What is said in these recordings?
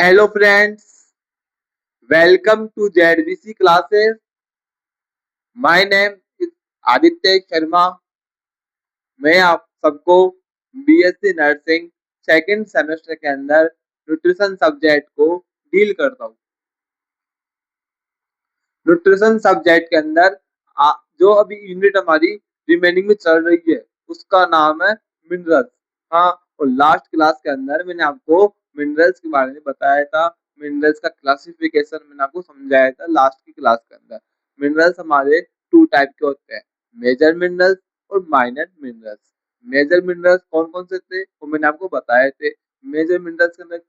Hello friends, welcome to ZBC classes. My name is Aditya Sharma. मैं आप सबको बीएससी नर्सिंग सेकंड सेमेस्टर के अंदर न्यूट्रिशन सब्जेक्ट को डील करता हूँ. न्यूट्रिशन सब्जेक्ट के अंदर जो अभी यूनिट हमारी रिमेनिंग में चल रही है उसका नाम है मिनरल्स. हाँ, और लास्ट क्लास के अंदर मैंने आपको मिनरल्स के बारे में बताया था. मिनरल्स का क्लासिफिकेशन मैंने आपको समझाया था लास्ट की क्लास के अंदर. मिनरल्स हमारे टू टाइप के होते हैं, मेजर मिनरल्स और माइनर मिनरल्स. मेजर मिनरल्स कौन कौन से थे वो मैंने आपको बताए थे. मेजर मिनरल्स के अंदर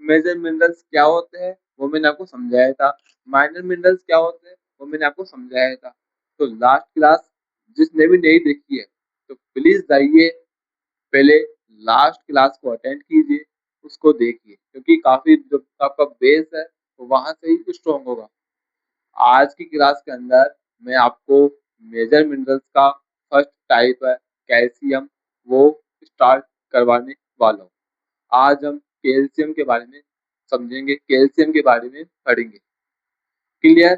मेजर मिनरल्स क्या होते हैं वो मैंने आपको समझाया था. माइनर मिनरल्स क्या होते हैं वो मैंने आपको समझाया था. तो लास्ट क्लास जिसने भी नहीं देखी है तो प्लीज जाइए पहले लास्ट क्लास को अटेंड कीजिए, उसको देखिए, क्योंकि काफी जो आपका बेस है वो वहां से ही स्ट्रॉन्ग होगा. आज की क्लास के अंदर मैं आपको मेजर मिनरल्स का फर्स्ट टाइप है कैल्शियम, वो स्टार्ट करवाने वाला हूँ. आज हम कैल्शियम के बारे में समझेंगे, कैल्शियम के बारे में पढ़ेंगे. क्लियर?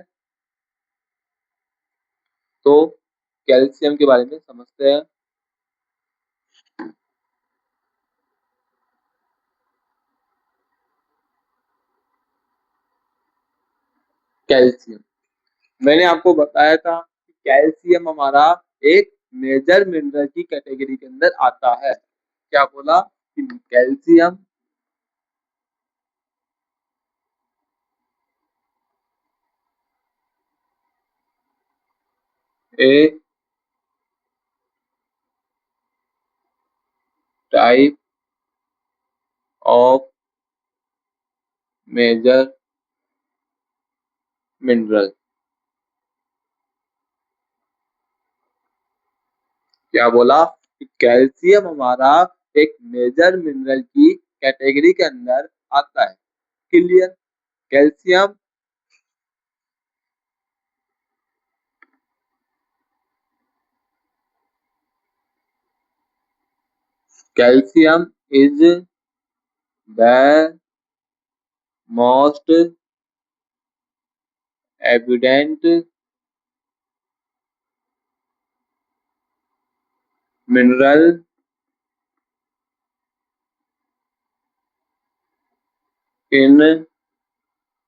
तो कैल्शियम के बारे में समझते हैं. कैल्शियम मैंने आपको बताया था कि कैल्शियम हमारा एक मेजर मिनरल की कैटेगरी के अंदर आता है. क्या बोला कि calcium a type of major mineral. क्या बोला कि कैल्शियम हमारा एक मेजर मिनरल की कैटेगरी के अंदर आता है. Clear? Calcium calcium is the most evident mineral in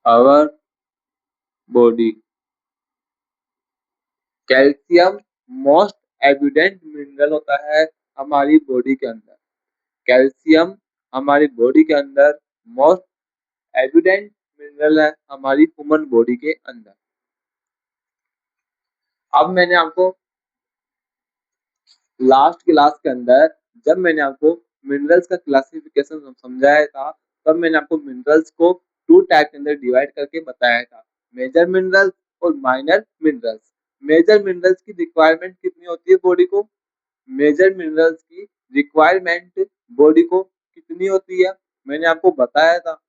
our body. Calcium most evident mineral होता है हमारी बॉडी के अंदर. कैल्शियम हमारी बॉडी के अंदर मोस्ट एविडेंट मिनरल है हमारी ह्यूमन बॉडी के अंदर. अब मैंने आपको लास्ट क्लास के अंदर जब मैंने आपको मिनरल्स का क्लासिफिकेशन समझाया था तब मैंने आपको मिनरल्स को टू टाइप के अंदर डिवाइड करके बताया था, मेजर मिनरल्स और माइनर मिनरल्स. मेजर मिनरल्स की रिक्वायरमेंट कितनी होती है बॉडी को? मेजर मिनरल्स की रिक्वायरमेंट बॉडी को कितनी होती है मैंने आपको बताया था.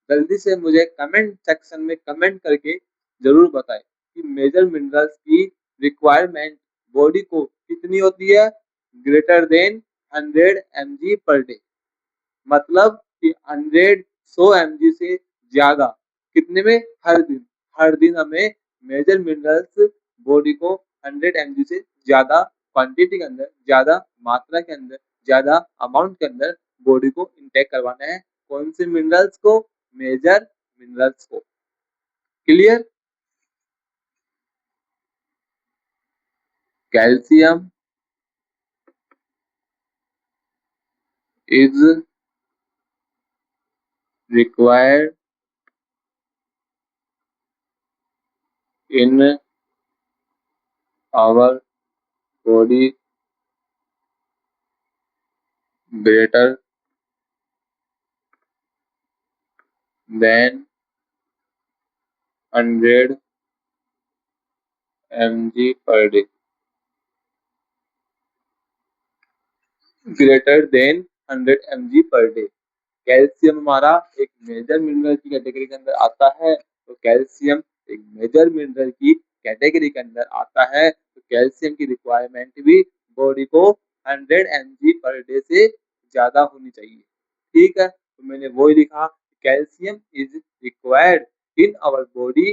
जल्दी से मुझे कमेंट सेक्शन में कमेंट करके जरूर बताएं कि मेजर मिनरल्स की रिक्वायरमेंट बॉडी को कितनी होती है. Greater than 100 mg per day. मतलब कि 100 से ज्यादा कितने में? हर दिन हमें मेजर मिनरल्स बॉडी को 100 mg से ज्यादा क्वांटिटी के अंदर, ज्यादा मात्रा के अंदर, ज्यादा अमाउंट के अंदर बॉडी को इंटेक करवाना है. कौन से मिनरल्स को? मेजर मिनरल्स को. Clear? Calcium is required in our body greater than 100 mg per day. Greater than 100 mg per day. Calcium हमारा एक मेजर मिनरल की कैटेगरी के अंदर आता है. तो कैल्शियम एक मेजर मिनरल की कैटेगरी के अंदर आता है. तो कैल्शियम की रिक्वायरमेंट भी बॉडी को 100 mg पर डे से ज्यादा होनी चाहिए. ठीक है, तो मैंने वही लिखा calcium is required in our body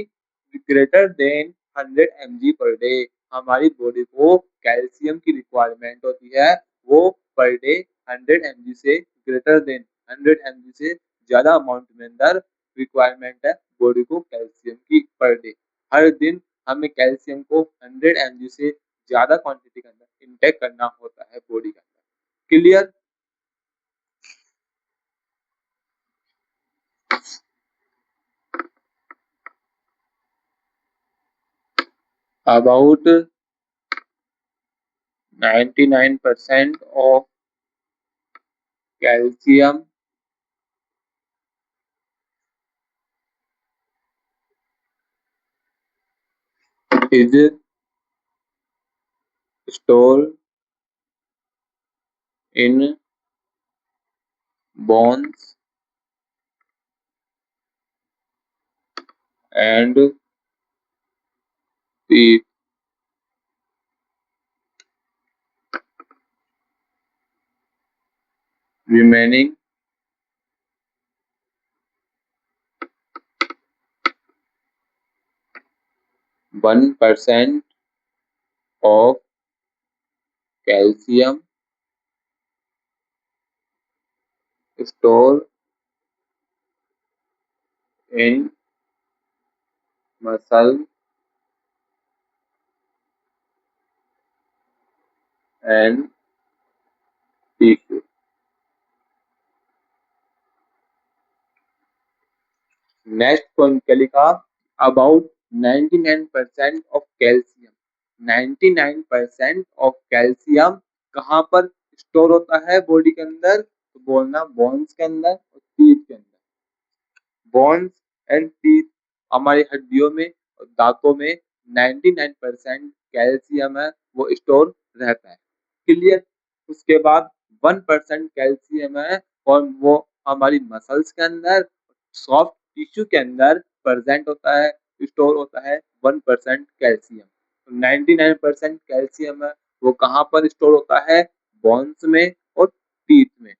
greater than 100 mg per day। हमारी बॉडी को कैल्शियम की रिक्वायरमेंट होती है वो पर डे 100 mg से ग्रेटर देन 100 mg से ज्यादा अमाउंट में अंदर रिक्वायरमेंट है बॉडी को कैल्शियम की पर डे। हर दिन हमें कैल्शियम को 100 mg से ज्यादा क्वांटिटी के अंदर इंटेक करना होता है बॉडी के अंदर। Clear? About 99% of calcium is stored in bones and teeth। Remaining 1% of calcium stored in muscle and tissue। Next point क्या लिखा? About 99% of calcium. 99% of calcium कहाँ पर स्टोर होता है बॉडी के अंदर? तो बोलना बोन्स के अंदर और टीथ के अंदर। बोन्स एंड टीथ हमारी हड्डियों में और दांतों में 99% कैल्शियम है वो स्टोर रहता है। क्लियर? उसके बाद 1% कैल्शियम है और वो हमारी मसल्स के अंदर सॉफ्ट टिश्यू के अंदर प्रेजेंट होता है, स्टोर होता है 1% कैल्शियम। तो 99% कैल्शियम है वो कहाँ पर स्टोर होता है? बोन्स में और टीथ में।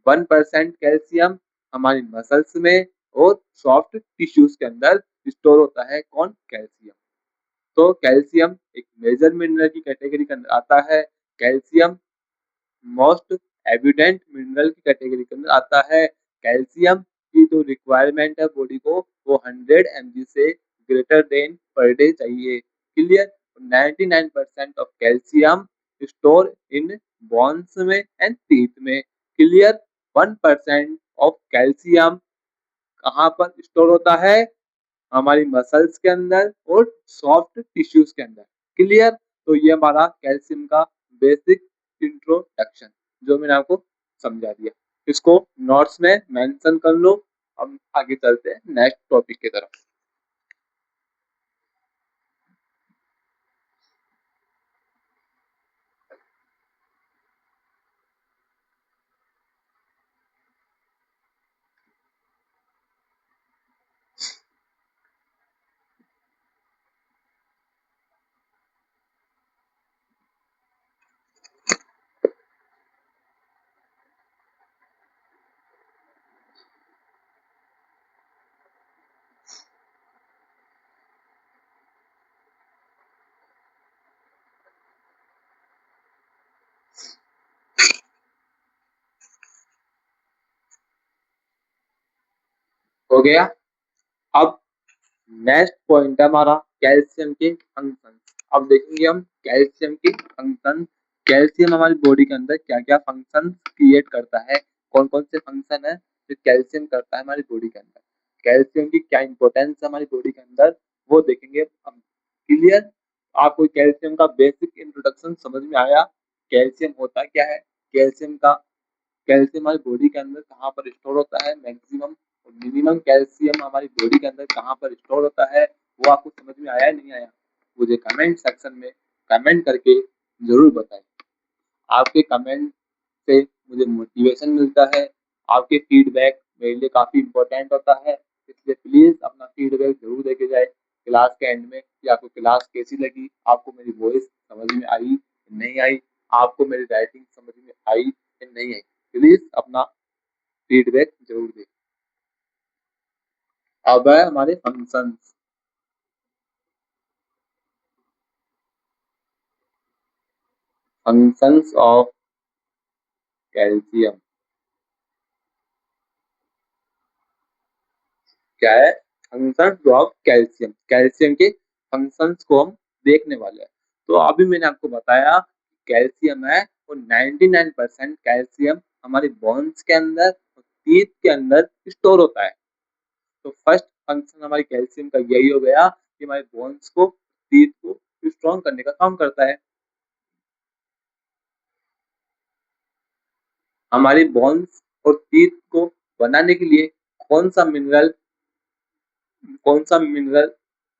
1% कैल्शियम हमारी मसल्स में और सॉफ्ट टिश्यूज के अंदर स्टोर होता है। कौन? कैल्शियम। तो कैल्शियम एक मेजर मिनरल की कैटेगरी के अंदर आता है। कैल्शियम मोस्ट एविडेंट मिनरल की कैटेगरी के अंदर आता है। कैल्शियम की जो रिक्वायरमेंट है बॉडी को वो 100 mg से ग्रेटर देन पर डे चाहिए। Clear? 99% of calcium store in bones में एंड टीथ में। क्लियर? 1% ऑफ कैल्शियम कहाँ पर स्टोर होता है? हमारी मसल्स के अंदर और सॉफ्ट टिश्यूज के अंदर। क्लियर? तो ये हमारा कैल्शियम का बेसिक इंट्रोडक्शन जो मैंने आपको समझा दिया। इसको नोट्स में मेंशन कर लो। हम आगे चलते हैं नेक्स्ट टॉपिक की तरफ। हो गया? अब नेक्स्ट पॉइंट है हमारा कैल्शियम के फंक्शन। अब देखेंगे हम कैल्शियम के फंक्शन। कैल्शियम हमारी बॉडी के अंदर क्या क्या फंक्शन क्रिएट करता है, कौन कौन से फंक्शन है जो कैल्शियम करता है हमारी बॉडी के अंदर, कैल्शियम की क्या इंपॉर्टेंस है हमारी बॉडी के अंदर, वो देखेंगे हम। क्लियर? आपको कैल्शियम का बेसिक इंट्रोडक्शन समझ में आया? कैल्शियम होता क्या है, कैल्शियम हमारी बॉडी के अंदर कहाँ पर स्टोर होता है, मैक्सिमम और मिनिमम कैल्शियम हमारी बॉडी के अंदर कहाँ पर स्टोर होता है, वो आपको समझ में आया नहीं आया? मुझे कमेंट सेक्शन में कमेंट करके जरूर बताएं। आपके कमेंट से मुझे मोटिवेशन मिलता है। आपके फीडबैक मेरे लिए काफ़ी इम्पोर्टेंट होता है, इसलिए प्लीज़ अपना फीडबैक जरूर देके जाए क्लास के एंड में कि आपको क्लास कैसी लगी, आपको मेरी वॉइस समझ में आई नहीं आई, आपको मेरी राइटिंग समझ में आई नहीं आई। प्लीज़ अपना फीडबैक जरूर दें। अब है हमारे फंक्शंस। फंक्शंस ऑफ कैल्शियम क्या है? फंक्शंस ऑफ कैल्शियम, कैल्शियम के फंक्शंस को हम देखने वाले हैं। तो अभी मैंने आपको बताया कैल्शियम है वो 99% कैल्शियम हमारे बोन्स के अंदर और टीथ के अंदर स्टोर होता है। तो फर्स्ट फंक्शन हमारी कैल्शियम का यही हो गया कि हमारे बोन्स को, टीथ को स्ट्रॉन्ग करने का काम करता है। हमारी बोन्स और टीथ को बनाने के लिए कौन सा मिनरल कौन सा मिनरल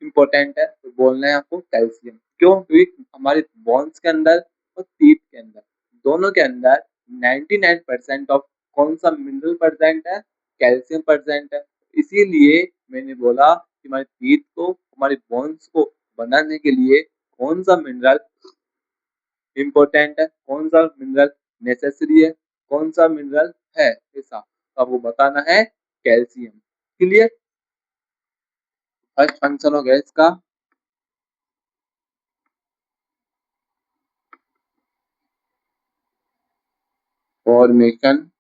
इंपॉर्टेंट है? तो बोलना है आपको कैल्शियम। क्यों? क्योंकि हमारे बोन्स के अंदर और टीथ के अंदर, दोनों के अंदर 99% ऑफ कौन सा मिनरल प्रेजेंट है? कैल्शियम प्रेजेंट है। इसीलिए मैंने बोला कि हमारे टीथ को, हमारे बोन्स को बनाने के लिए कौन सा मिनरल इंपॉर्टेंट है, कौन सा मिनरल नेसेसरी है, कौन सा मिनरल है ऐसा, तो आपको बताना है कैल्शियम। क्लियर? फर्स्ट फंक्शन हो गया इसका formation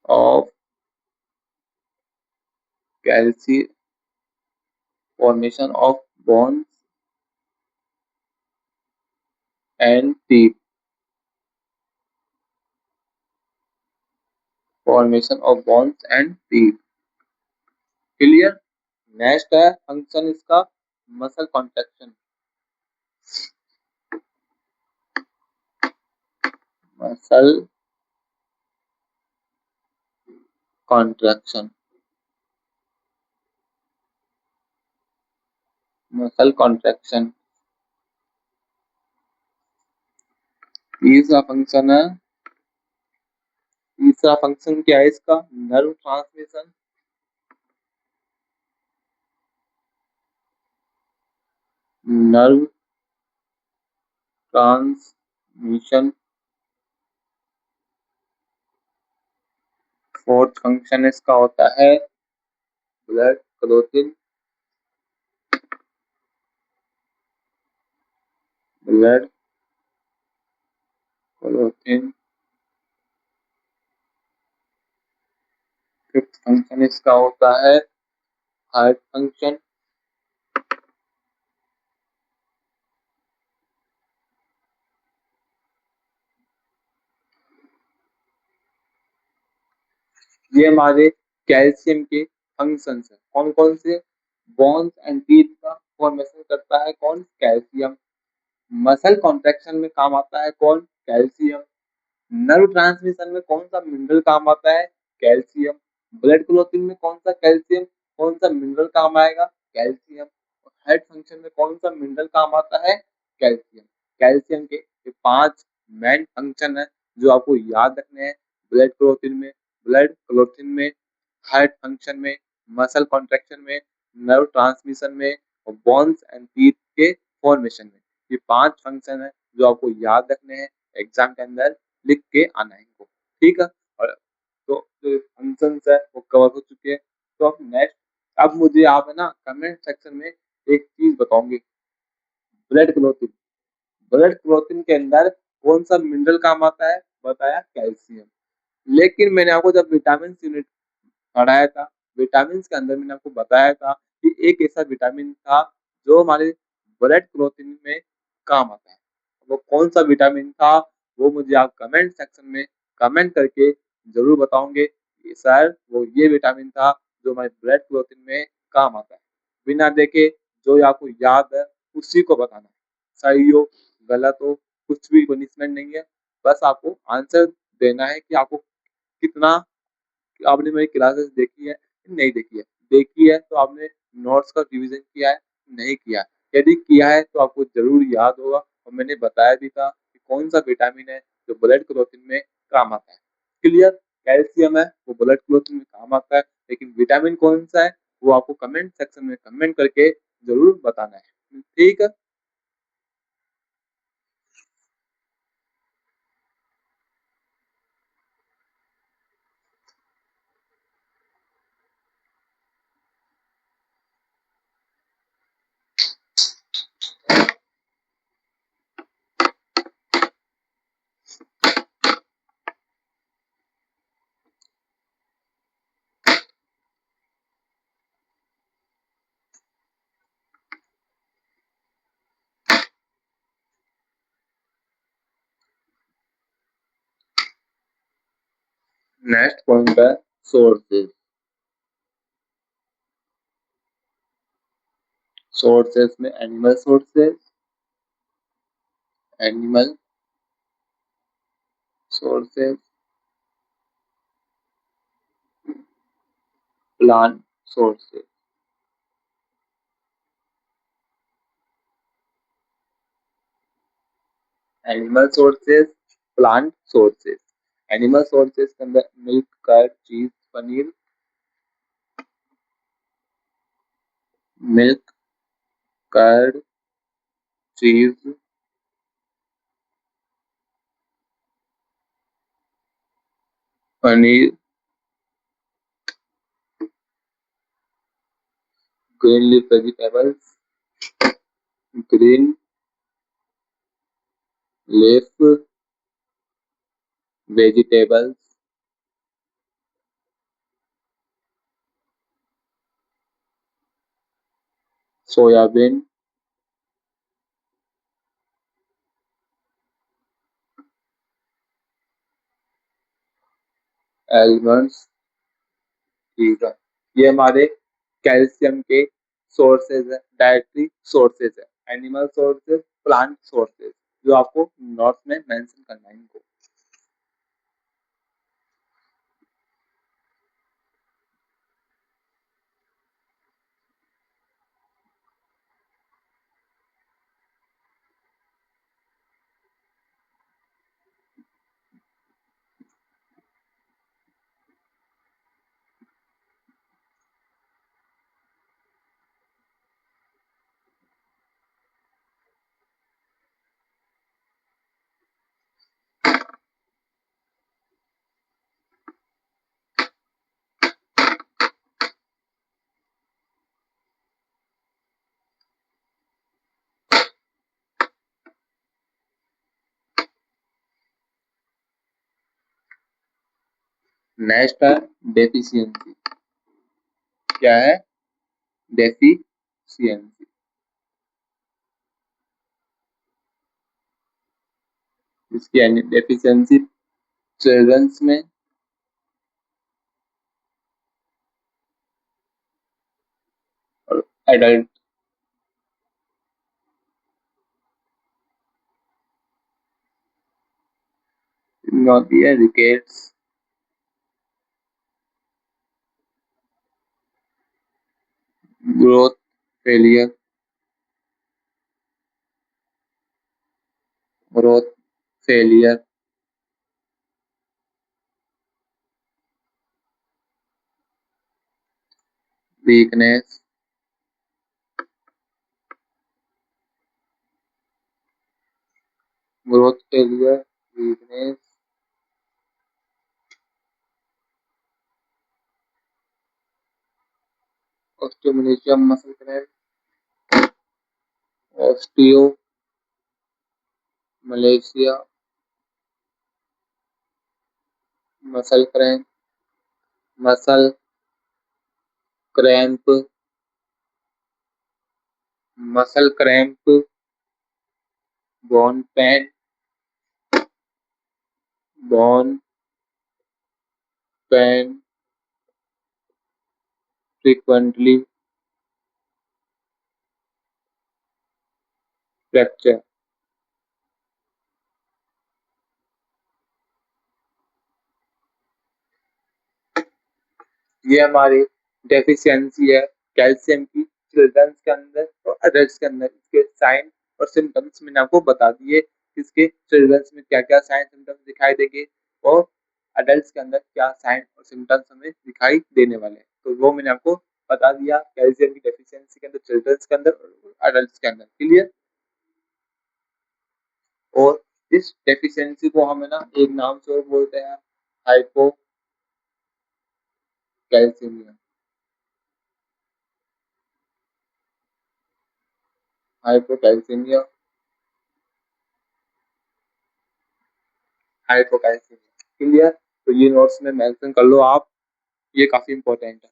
of calcium, formation of bones and teeth, formation of bones and teeth. Clear? Next है फंक्शन इसका muscle contraction. Muscle contraction, muscle contraction तीसरा फंक्शन है। तीसरा फंक्शन क्या है इसका? Nerve transmission, nerve transmission. Fourth function इसका होता है blood clotting, blood clotting. Fifth function इसका होता है हार्ट फंक्शन। ये हमारे कैल्शियम के फंक्शंस है। कौन कौन से? बोन्स एंड टीथ का फॉर्मेशन करता है कौन? कैल्शियम। मसल कॉन्ट्रैक्शन में काम आता है कौन? कैल्शियम। नर्व ट्रांसमिशन में कौन सा मिनरल काम आता है? कैल्शियम। ब्लड क्लोटिंग में कौन सा कैल्शियम, कौन सा मिनरल काम आएगा? कैल्शियम। हार्ट फंक्शन में कौन सा मिनरल काम आता है? कैल्शियम। कैल्शियम के ये 5 मेन फंक्शन है जो आपको याद रखने हैं। ब्लड क्लोटिन में, हार्ट फंक्शन में, मसल कॉन्ट्रैक्शन में, नर्व ट्रांसमिशन में और बोन्स एंड टीथ के फॉर्मेशन में। ये 5 फंक्शन है जो आपको याद रखने हैं, एग्जाम के अंदर लिख के आना है इनको। ठीक है? और तो जो फंक्शंस है वो कवर हो चुके हैं। तो अब नेक्स्ट, अब मुझे आप है ना कमेंट सेक्शन में एक चीज बताओगे, ब्लड क्लोथिंग। ब्लड क्लोथिंग के अंदर कौन सा मिनरल काम आता है? बताया कैल्शियम। लेकिन मैंने आपको जब विटामिन यूनिट पढ़ाया था, विटामिन के अंदर मैंने आपको बताया था कि एक ऐसा विटामिन था जो हमारे ब्लड क्लोथिंग में काम आता है। वो कौन सा विटामिन था वो मुझे आप कमेंट सेक्शन में कमेंट करके जरूर बताओगे कि सर वो ये विटामिन था जो हमारे ब्लड क्लोथिंग में काम आता है। बिना देखे जो आपको याद है उसी को बताना है। सही हो गलत हो कुछ भी पनिशमेंट नहीं है, बस आपको आंसर देना है कि आपको कितना, आपने मेरी क्लासेस देखी है नहीं देखी है। देखी है तो आपने नोट्स का रिवीजन किया है नहीं किया है? यदि किया है तो आपको जरूर याद होगा और मैंने बताया भी था कि कौन सा विटामिन है जो ब्लड क्लोथिंग में काम आता है। क्लियर? कैल्शियम है वो ब्लड क्लोथिंग में काम आता है, लेकिन विटामिन कौन सा है वो आपको कमेंट सेक्शन में कमेंट करके जरूर बताना है। ठीक है? नेक्स्ट पॉइंट है सोर्सेज। सोर्सेज में animal sources, plant sources. Animal sources, plant sources. Animal sources के अंदर मिल्क, कर्ड, चीज, पनीर, मिल्क, कर्ड, चीज, paneer, green leaf vegetables, green leaf vegetables, soybean, almonds. ठीक है, ये हमारे कैल्शियम के सोर्सेज है, डायटरी सोर्सेज है। एनिमल सोर्सेज, प्लांट सोर्सेज, जो आपको नोट्स में मेंशन करना है इनको। नेक्स्ट है डेफिशिएंसी। क्या है? डेफिशिएंसी। इसकी डेफिशिएंसी चिल्ड्रंस में और एडल्ट में होती है। Rickets, growth failure, growth failure, weakness, growth failure, weakness, osteomalacia muscle cramp, osteo Malaysia muscle cramp, muscle cramp, muscle cramp, bone pen, bone pen, frequently fracture. ये हमारी डेफिशिएंसी है calcium की children's के अंदर और अडल्ट के अंदर। इसके साइन और सिम्टम्स मैंने आपको बता दिए। इसके चिल्ड्रंस में क्या क्या साइन सिम्टम्स दिखाई देंगे और अडल्ट के अंदर क्या साइन और सिम्टम्स हमें दिखाई देने वाले हैं, तो वो मैंने आपको बता दिया कैल्शियम की डेफिशिएंसी के अंदर, चिल्ड्रंस के अंदर और अडल्ट के अंदर। क्लियर? और इस डेफिशिएंसी को हमें ना एक नाम से और बोलते हैं, hypo calcaemia. Hypocalcaemia, hypocalcaemia. Clear? तो ये नोट्स में मेंशन कर लो आप, ये काफी इंपॉर्टेंट है।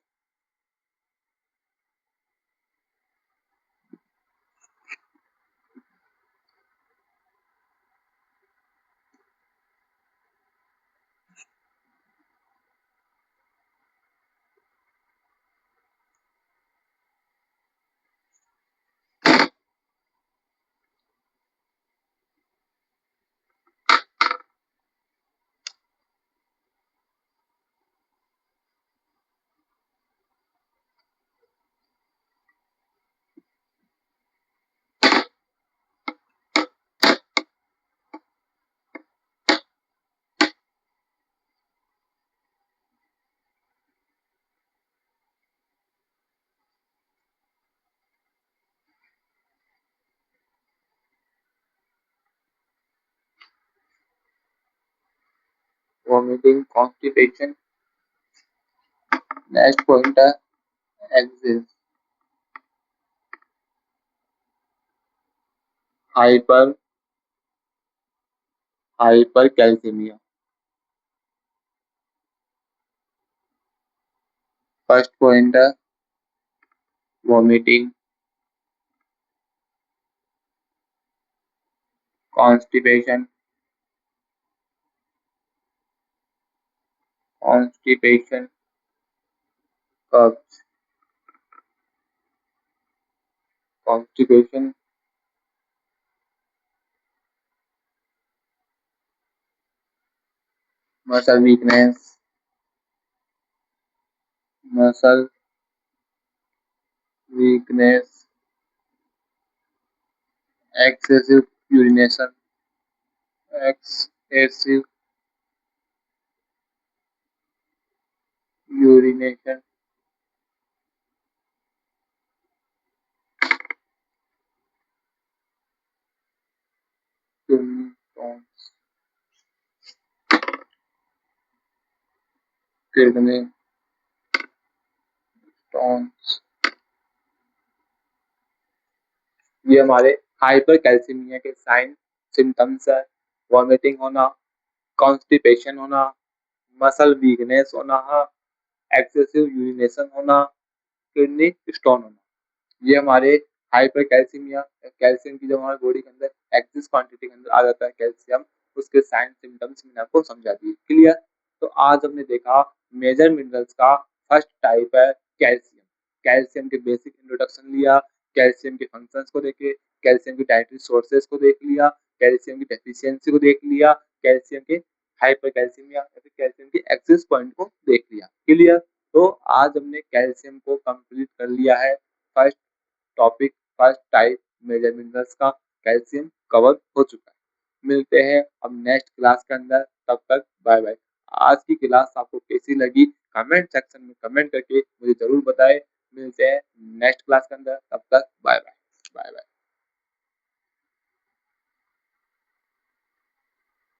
vomiting, constipation. Next point है axis, hypercalcemia. First point है vomiting, constipation, carbs, constipation, muscle weakness, muscle weakness, excessive urination, excessive urination, kidney stones, kidney stones. ये हमारे हाइपरकैल्सीमिया के साइन सिम्टम्स है। वॉमिटिंग होना, कॉन्स्टिपेशन होना, मसल वीकनेस होना, excessive urination होना, किडनी स्टोन होना। ये हमारे हाइपरकैल्सीमिया, कैल्शियम की जब हमारे बॉडी के अंदर एक्सेस क्वांटिटी के अंदर आ जाता है कैल्शियम, उसके साइन सिम्टम्स मैंने आपको समझा दिए। क्लियर? तो आज हमने देखा मेजर मिनरल्स का फर्स्ट टाइप है कैल्शियम। कैल्शियम के बेसिक इंट्रोडक्शन लिया, कैल्शियम के फंक्शंस को देखे, कैल्शियम की डाइटरी सोर्सेज को देख लिया, कैल्शियम की डेफिशिएंसी को देख लिया, कैल्शियम के हाइपरकैल्सीमिया या फिर कैल्शियम के एक्सेस पॉइंट को देख लिया। क्लियर? तो आज हमने कैल्शियम को कंप्लीट कर लिया है। First topic, first type major minerals का कैल्शियम कवर हो चुका है। मिलते हैं अब नेक्स्ट क्लास के अंदर, तब तक बाय बाय। आज की क्लास आपको कैसी लगी कमेंट सेक्शन में कमेंट करके मुझे जरूर बताएं। मिलते हैं नेक्स्ट क्लास के अंदर, तब तक बाय बाय। Bye bye.